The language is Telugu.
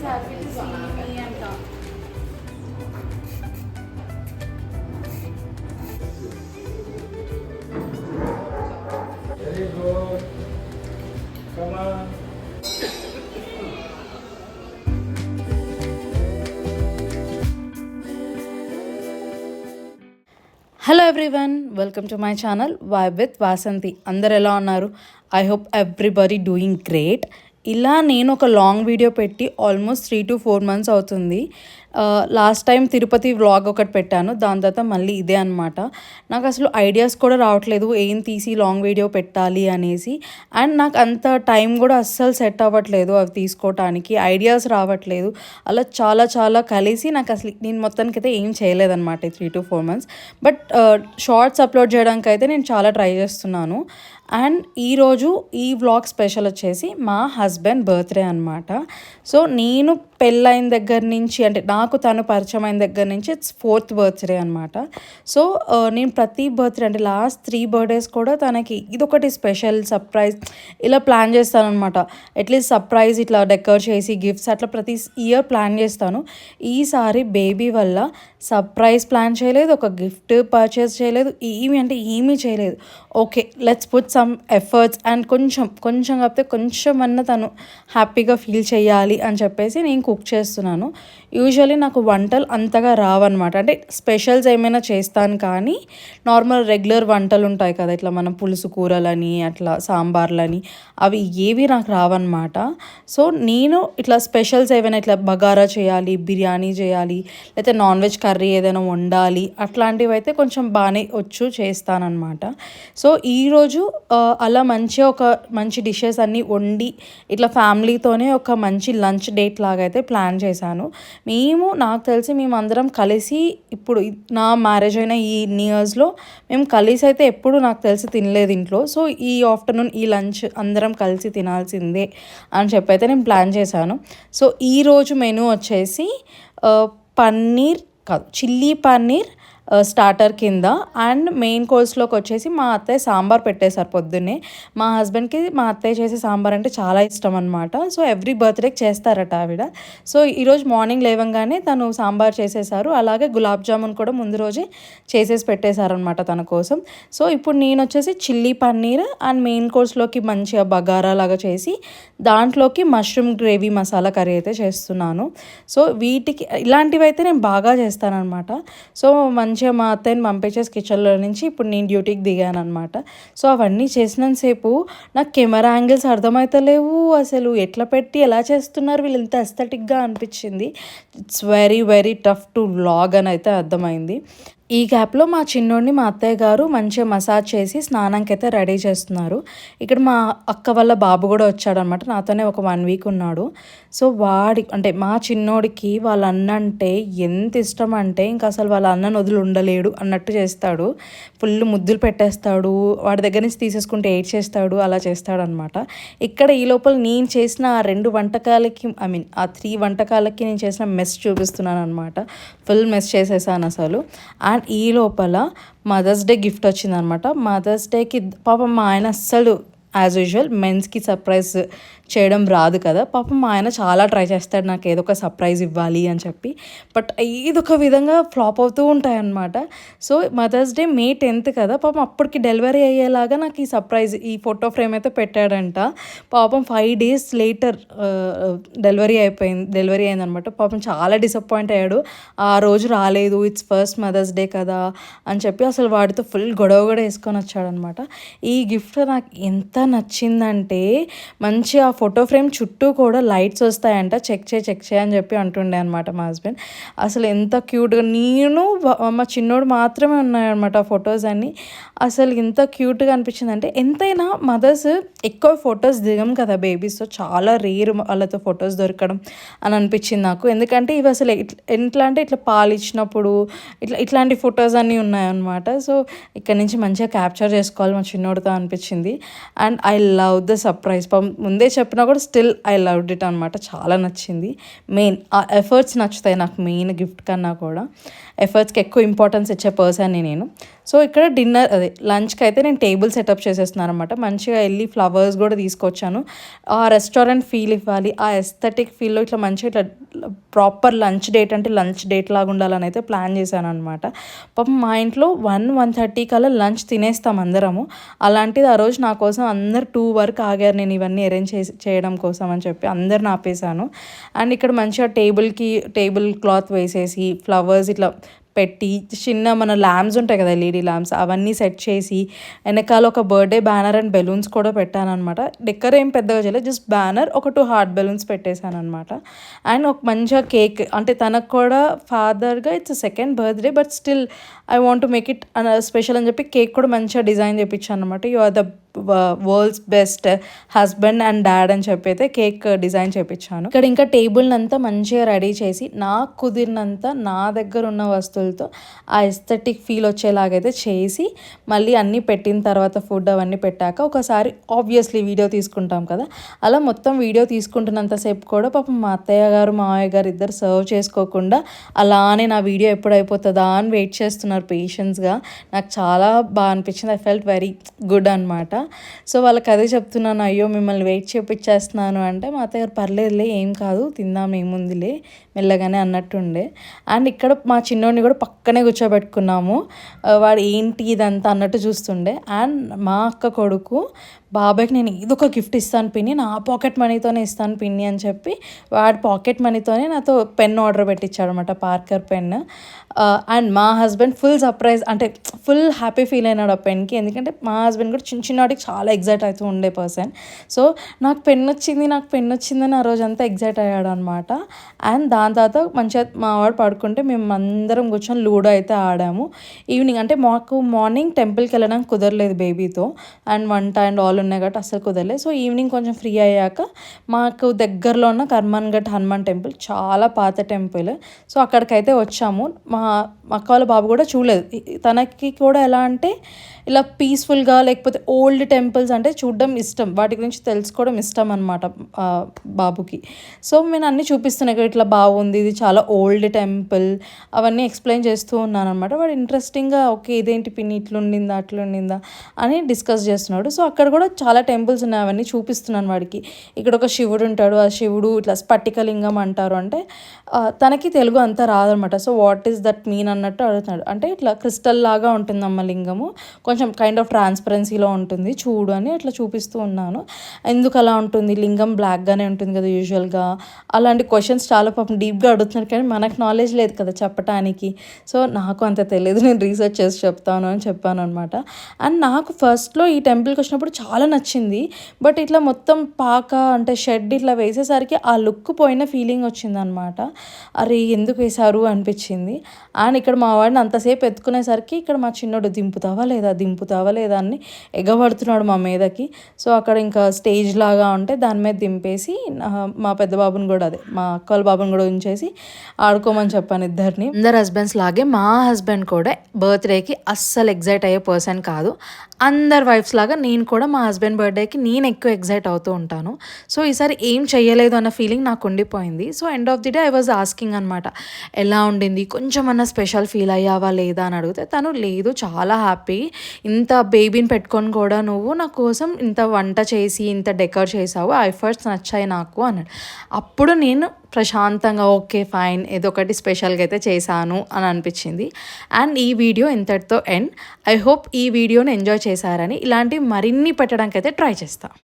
is happy to see me and come. Very good. Come on. Hello everyone, welcome to my channel vibe with Vasanthi. అందరు ఎలా ఉన్నారు? I hope everybody doing great. ఇలా నేను ఒక లాంగ్ వీడియో పెట్టి ఆల్మోస్ట్ 3 to 4 months అవుతుంది. లాస్ట్ టైం తిరుపతి వ్లాగ్ ఒకటి పెట్టాను, దాని తర్వాత మళ్ళీ ఇదే అనమాట. నాకు అసలు ఐడియాస్ కూడా రావట్లేదు ఏం తీసి లాంగ్ వీడియో పెట్టాలి అనేసి. అండ్ నాకు అంత టైం కూడా అస్సలు సెట్ అవ్వట్లేదు అవి తీసుకోవటానికి, ఐడియాస్ రావట్లేదు. అలా చాలా చాలా కలిసి నాకు అసలు నేను మొత్తానికైతే ఏం చేయలేదన్నమాట ఈ 3 to 4 months. But shorts upload చేయడానికి అయితే నేను చాలా ట్రై చేస్తున్నాను. అండ్ ఈరోజు ఈ వ్లాగ్ స్పెషల్ వచ్చేసి మా హస్బెండ్ బర్త్డే అనమాట. సో నేను పెళ్ళైన దగ్గర నుంచి, అంటే నాకు తను పరిచయం అయిన దగ్గర నుంచి ఇట్స్ 4th బర్త్డే అనమాట. సో నేను ప్రతి బర్త్డే, అంటే లాస్ట్ 3 birthdays కూడా తనకి ఇదొకటి స్పెషల్ సర్ప్రైజ్ ఇలా ప్లాన్ చేస్తాను అనమాట. అట్లీస్ట్ సర్ప్రైజ్ ఇట్లా డెకర్ చేసి గిఫ్ట్స్ అట్లా ప్రతి ఇయర్ ప్లాన్ చేస్తాను. ఈసారి బేబీ వల్ల సర్ప్రైజ్ ప్లాన్ చేయలేదు, ఒక గిఫ్ట్ పర్చేస్ చేయలేదు, ఏమీ చేయలేదు. Okay, let's put some efforts and కొంచెం కాకపోతే కొంచెం అన్న తను హ్యాపీగా ఫీల్ చేయాలి అని చెప్పేసి నేను కుక్ చేస్తున్నాను. యూజువల్లీ నాకు వంటలు అంతగా రావన్నమాట. అంటే స్పెషల్స్ ఏమైనా చేస్తాను, కానీ నార్మల్ రెగ్యులర్ వంటలు ఉంటాయి కదా, ఇట్లా మనం పులుసు కూరలని అట్లా సాంబార్లని, అవి ఏవి నాకు రావన్నమాట. సో నేను ఇట్లా స్పెషల్స్ ఏవైనా ఇట్లా బగారా చేయాలి, బిర్యానీ చేయాలి, లేకపోతే నాన్ వెజ్ కర్రీ ఏదైనా వండాలి, అట్లాంటివి అయితే కొంచెం బాగానే చేస్తానన్నమాట. సో ఈరోజు అలా ఒక మంచి డిషెస్ అన్నీ వండి ఇట్లా ఫ్యామిలీతోనే ఒక మంచి లంచ్ డేట్ లాగా అయితే ప్లాన్ చేశాను. నాకు తెలిసి మేమందరం కలిసి, ఇప్పుడు నా మ్యారేజ్ అయిన ఈ ఇయర్స్లో మేము కలిసి అయితే ఎప్పుడు నాకు తెలిసి తినలేదు ఇంట్లో. సో ఈ ఆఫ్టర్నూన్ ఈ లంచ్ అందరం కలిసి తినాల్సిందే అని చెప్పి అయితే నేను ప్లాన్ చేశాను. సో ఈరోజు మెనూ వచ్చేసి చిల్లీ పన్నీర్ స్టార్టర్ కింద, అండ్ మెయిన్ కోర్స్లోకి వచ్చేసి మా అత్తయ్య సాంబార్ పెట్టేశారు పొద్దున్నే. మా హస్బెండ్కి మా అత్తయ్య చేసే సాంబార్ అంటే చాలా ఇష్టం అనమాట. సో ఎవ్రీ బర్త్డేకి చేస్తారట ఆవిడ. సో ఈరోజు మార్నింగ్ లేవంగానే తను సాంబార్ చేసేసారు. అలాగే గులాబ్ జామున్ కూడా ముందు రోజే చేసేసి పెట్టేశారనమాట తన కోసం. సో ఇప్పుడు నేను వచ్చేసి చిల్లీ పన్నీర్ అండ్ మెయిన్ కోర్స్లోకి మంచిగా బగారా లాగా చేసి దాంట్లోకి మష్రూమ్ గ్రేవీ మసాలా కర్రీ అయితే చేస్తున్నాను. సో వీటికి ఇలాంటివి అయితే నేను బాగా చేస్తానన్నమాట. సో మంచిగా మా అత్తయ్యని పంపించేసి కిచెన్లో నుంచి ఇప్పుడు నేను డ్యూటీకి దిగాను అనమాట. సో అవన్నీ చేసినంతసేపు నాకు కెమెరా యాంగిల్స్ అర్థమవుతలేవు, అసలు ఎట్లా పెట్టి ఎలా చేస్తున్నారు వీళ్ళు, ఇంత ఎస్థెటిక్గా అనిపించింది. It's very very tough to vlog అని అయితే అర్థమైంది. ఈ గ్యాప్లో మా చిన్నోడిని మా అత్తయ్య గారు మంచిగా మసాజ్ చేసి స్నానానికి అయితే రెడీ చేస్తున్నారు. ఇక్కడ మా అక్క వాళ్ళ బాబు కూడా వచ్చాడనమాట, నాతోనే ఒక 1 week ఉన్నాడు. సో అంటే మా చిన్నోడికి వాళ్ళ అన్న అంటే ఎంత ఇష్టం అంటే ఇంకా అసలు వాళ్ళ అన్నను వదిలి ఉండలేడు అన్నట్టు చేస్తాడు. ఫుల్ ముద్దులు పెట్టేస్తాడు, వాడి దగ్గర నుంచి తీసేసుకుంటే ఏడ్చేస్తాడు, అలా చేస్తాడనమాట. ఇక్కడ ఈ లోపల నేను చేసిన ఆ 2 వంటకాలకి ఆ 3 వంటకాలకి నేను చేసిన మెస్ చూపిస్తున్నాను అనమాట. ఫుల్ మెస్ చేసేసాను అసలు. అండ్ ఈ లోపల మదర్స్ డే గిఫ్ట్ వచ్చిందనమాట. మదర్స్ డేకి పాపం మా ఆయన అస్సలు యాజ్ యూజువల్ మెన్స్కి సర్ప్రైజ్ చేయడం రాదు కదా. పాపం మా ఆయన చాలా ట్రై చేస్తాడు నాకు ఏదో ఒక సర్ప్రైజ్ ఇవ్వాలి అని చెప్పి. బట్ ఏదొక విధంగా ఫ్లాప్ అవుతూ ఉంటాయన్నమాట. So mothers day May 10th కదా, పాపం అప్పటికి డెలివరీ అయ్యేలాగా నాకు ఈ సర్ప్రైజ్, ఈ ఫోటో ఫ్రేమ్ అయితే పెట్టాడంట. పాపం 5 days లేటర్ డెలివరీ అయిందనమాట. పాపం చాలా డిసప్పాయింట్ అయ్యాడు, ఆ రోజు రాలేదు, ఇట్స్ ఫస్ట్ మదర్స్ డే కదా అని చెప్పి అసలు వాడితో ఫుల్ గొడవ కూడా వేసుకొని వచ్చాడనమాట. ఈ గిఫ్ట్ నాకు ఎంత నచ్చిందంటే, మంచి ఆ ఫోటో ఫ్రేమ్ చుట్టూ కూడా లైట్స్ వస్తాయంట, చెక్ చేయి అని చెప్పి అంటుండే అనమాట మా హస్బెండ్. అసలు ఎంత క్యూట్గా, నేను మా చిన్నోడు మాత్రమే ఉన్నాయన్నమాట ఆ ఫొటోస్ అన్నీ. అసలు ఎంత క్యూట్గా అనిపించింది అంటే, ఎంతైనా మదర్స్ ఎక్కువ ఫొటోస్ దిగం కదా బేబీస్తో, చాలా రేర్ వాళ్ళతో ఫొటోస్ దొరకడం అని అనిపించింది నాకు. ఎందుకంటే ఇవి అసలు ఎట్లా అంటే ఇట్లా పాలు ఇచ్చినప్పుడు ఇట్లాంటి ఫొటోస్ అన్నీ ఉన్నాయన్నమాట. సో ఇక్కడ నుంచి మంచిగా క్యాప్చర్ చేసుకోవాలి మా చిన్నోడితో అనిపించింది. And I love the surprise. ముందే చెప్పినా కూడా స్టిల్ ఐ లవ్డ్ ఇట్ అనమాట. చాలా నచ్చింది. మెయిన్ ఆ ఎఫర్ట్స్ నచ్చుతాయి నాకు, మెయిన్ గిఫ్ట్ కన్నా కూడా ఎఫర్ట్స్కి ఎక్కువ ఇంపార్టెన్స్ ఇచ్చే పర్సన్ని నేను. సో ఇక్కడ లంచ్కి అయితే నేను టేబుల్ సెటప్ చేసేస్తున్నాను అనమాట. మంచిగా వెళ్ళి ఫ్లవర్స్ కూడా తీసుకొచ్చాను. ఆ రెస్టారెంట్ ఫీల్ ఇవ్వాలి, ఆ ఎస్థెటిక్ ఫీల్లో ఇట్లా మంచిగా ఇట్లా ప్రాపర్ లంచ్ డేట్ అంటే లంచ్ డేట్ లాగా ఉండాలని అయితే ప్లాన్ చేశాను అనమాట. పాపం మా ఇంట్లో 1:30 కల్లా లంచ్ తినేస్తాం అందరము. అలాంటిది ఆ రోజు నా కోసం అందరు 2 వరకు ఆగారు నేను ఇవన్నీ అరేంజ్ చేయడం కోసం అని చెప్పి అందరిని ఆపేశాను. అండ్ ఇక్కడ మంచిగా టేబుల్ క్లాత్ వేసేసి ఫ్లవర్స్ ఇట్లా పెట్టి చిన్న మన ల్యాంప్స్ ఉంటాయి కదా, ఎల్ఈడి ల్యాంప్స్, అవన్నీ సెట్ చేసి వెనకాల ఒక బర్త్డే బ్యానర్ అండ్ బెలూన్స్ కూడా పెట్టాను అనమాట. డెకర్ ఏం పెద్దగా చేయలేదు, జస్ట్ బ్యానర్, ఒక 2 హార్ట్ బెలూన్స్ పెట్టేశాను అనమాట. అండ్ ఒక మంచిగా కేక్, అంటే తనకు కూడా ఫాదర్గా it's second birthday but still I want to make it special అని చెప్పి కేక్ కూడా మంచిగా డిజైన్ చేయించాను అనమాట. You are the world's best husband and dad అని చెప్పి అయితే కేక్ డిజైన్ చేయించాను. ఇక్కడ ఇంకా టేబుల్ అంతా మంచిగా రెడీ చేసి నాకు కుదిరినంత నా దగ్గర ఉన్న వస్తువులతో ఆ ఎస్థెటిక్ ఫీల్ వచ్చేలాగైతే చేసి మళ్ళీ అన్నీ పెట్టిన తర్వాత ఫుడ్ అవన్నీ పెట్టాక ఒకసారి ఆబ్వియస్లీ వీడియో తీసుకుంటాం కదా, అలా మొత్తం వీడియో తీసుకుంటున్నంతసేపు కూడా పాపం మా అత్తయ్య గారు మావయ్య గారు ఇద్దరు సర్వ్ చేసుకోకుండా అలానే నా వీడియో ఎప్పుడు అయిపోతుందా అని వెయిట్ చేస్తున్నారు పేషెన్స్గా. నాకు చాలా బాగా అనిపించింది. ఐ ఫెల్ట్ వెరీ గుడ్ అనమాట. సో వాళ్ళకి అదే చెప్తున్నాను, అయ్యో మిమ్మల్ని వెయిట్ చేపించేస్తున్నాను అంటే మా అత్తగారు పర్లేదులే ఏం కాదు తిందాం ఏముందిలే మెల్లగానే అన్నట్టుండే. అండ్ ఇక్కడ మా చిన్నోడిని కూడా పక్కనే కూర్చోబెట్టుకున్నాము. వాడు ఏంటి ఇదంతా అన్నట్టు చూస్తుండే. అండ్ మా అక్క కొడుకు బాబాయ్కి నేను ఏదో ఒక గిఫ్ట్ ఇస్తాను పిన్ని, నా పాకెట్ మనీతోనే ఇస్తాను పిన్ని అని చెప్పి వాడి పాకెట్ మనీతోనే నాతో పెన్ ఆర్డర్ పెట్టించాడు అనమాట, పార్కర్ పెన్. అండ్ మా హస్బెండ్ ఫుల్ సర్ప్రైజ్, అంటే ఫుల్ హ్యాపీ ఫీల్ అయినాడు ఆ పెన్కి. ఎందుకంటే మా హస్బెండ్ కూడా చిన్నవాటికి చాలా ఎగ్జైట్ అవుతూ ఉండే పర్సన్. సో నాకు పెన్ వచ్చిందని ఆ రోజంతా ఎగ్జైట్ అయ్యాడు అనమాట. అండ్ దాని తర్వాత మంచిగా మా వాడు పడుకుంటే మేము అందరం కూర్చొని లూడో అయితే ఆడాము. ఈవినింగ్ అంటే మాకు మార్నింగ్ టెంపుల్కి వెళ్ళడానికి కుదరలేదు బేబీతో, అండ్ వంట అండ్ ఆల్ ఉన్నాయి కాబట్టి అస్సలు కుదరలేదు. సో ఈవినింగ్ కొంచెం ఫ్రీ అయ్యాక మాకు దగ్గరలో ఉన్న కర్మన్ ఘట్ హనుమాన్ టెంపుల్, చాలా పాత టెంపుల్, సో అక్కడికైతే వచ్చాము. మా అక్క వాళ్ళ బాబు కూడా చూడలేదు. తనకి కూడా ఎలా అంటే ఇలా పీస్ఫుల్గా లేకపోతే ఓల్డ్ టెంపుల్స్ అంటే చూడడం ఇష్టం, వాటి గురించి తెలుసుకోవడం ఇష్టం అనమాట బాబుకి. సో నేను అన్నీ చూపిస్తున్నాను, ఇట్లా బాగుంది, ఇది చాలా ఓల్డ్ టెంపుల్, అవన్నీ ఎక్స్ప్లెయిన్ చేస్తూ ఉన్నాను అనమాట. వాడు ఇంట్రెస్టింగ్గా ఓకే ఇదేంటి పిన్ని ఇట్లుండిందా అట్లుండిందా అని డిస్కస్ చేస్తున్నాడు. సో అక్కడ కూడా చాలా టెంపుల్స్ ఉన్నాయి, అవన్నీ చూపిస్తున్నాను వాడికి. ఇక్కడ ఒక శివుడు ఉంటాడు, ఆ శివుడు ఇట్లా స్ఫటికలింగం అంటారు, అంటే తనకి తెలుగు అంతా రాదనమాట. So what is that mean అన్నట్టు అడుగుతున్నాడు. అంటే ఇట్లా క్రిస్టల్ లాగా ఉంటుందమ్మ లింగము, కొంచెం కైండ్ ఆఫ్ ట్రాన్స్పరెన్సీలో ఉంటుంది చూడు అని అట్లా చూపిస్తూ ఉన్నాను. ఎందుకు అలా ఉంటుంది, లింగం బ్లాక్గానే ఉంటుంది కదా యూజువల్గా, అలాంటి క్వశ్చన్స్ చాలా పాపం డీప్గా అడుగుతున్నారు. కానీ మనకు నాలెడ్జ్ లేదు కదా చెప్పడానికి. సో నాకు అంత తెలియదు, నేను రీసెర్చ్ చేసి చెప్తాను అని చెప్పాను అనమాట. అండ్ నాకు ఫస్ట్లో ఈ టెంపుల్కి వచ్చినప్పుడు చాలా నచ్చింది. బట్ ఇట్లా మొత్తం పాక అంటే షెడ్ ఇట్లా వేసేసరికి ఆ లుక్ పోయిన ఫీలింగ్ వచ్చిందనమాట. అరే ఎందుకు వేశారు అనిపించింది. అండ్ ఇక్కడ మా వాడిని అంతసేపు ఎత్తుకునేసరికి ఇక్కడ మా చిన్నోడు దింపుతావా లేదా అని ఎగబడుతున్నాడు మా మీదకి. సో అక్కడ ఇంకా స్టేజ్ లాగా ఉంటే దాని మీద దింపేసి మా పెద్ద బాబుని కూడా మా అక్క వాళ్ళ బాబుని కూడా ఉంచేసి ఆడుకోమని చెప్పాను ఇద్దరిని. అందరు హస్బెండ్స్ లాగే మా హస్బెండ్ కూడా బర్త్డేకి అస్సలు ఎగ్జైట్ అయ్యే పర్సన్ కాదు. అందరు వైఫ్స్ లాగా నేను కూడా మా హస్బెండ్ బర్త్డేకి నేను ఎక్కువ ఎగ్జైట్ అవుతూ ఉంటాను. సో ఈసారి ఏం చేయలేదు అన్న ఫీలింగ్ నాకు ఉండిపోయింది. So end of the day I was asking అనమాట, ఎలా ఉండింది, కొంచెం అన్న స్పెషల్ ఫీల్ అయ్యావా లేదా అని అడిగితే తను లేదు చాలా హ్యాపీ, ఇంత బేబీని పెట్టుకొని కూడా నువ్వు నా కోసం ఇంత వంట చేసి ఇంత డెకర్ చేసావు, ఆ ఎఫర్ట్స్ నచ్చాయి నాకు అన్నాడు. అప్పుడు నేను ప్రశాంతంగా ఓకే ఫైన్ ఏదో ఒకటి స్పెషల్గా అయితే చేశాను అని అనిపించింది. అండ్ ఈ వీడియో ఇంతటితో ఎండ్. ఐ హోప్ ఈ వీడియోని ఎంజాయ్ చేశారని. ఇలాంటి మరిన్ని పెట్టడానికి అయితే ట్రై చేస్తాను.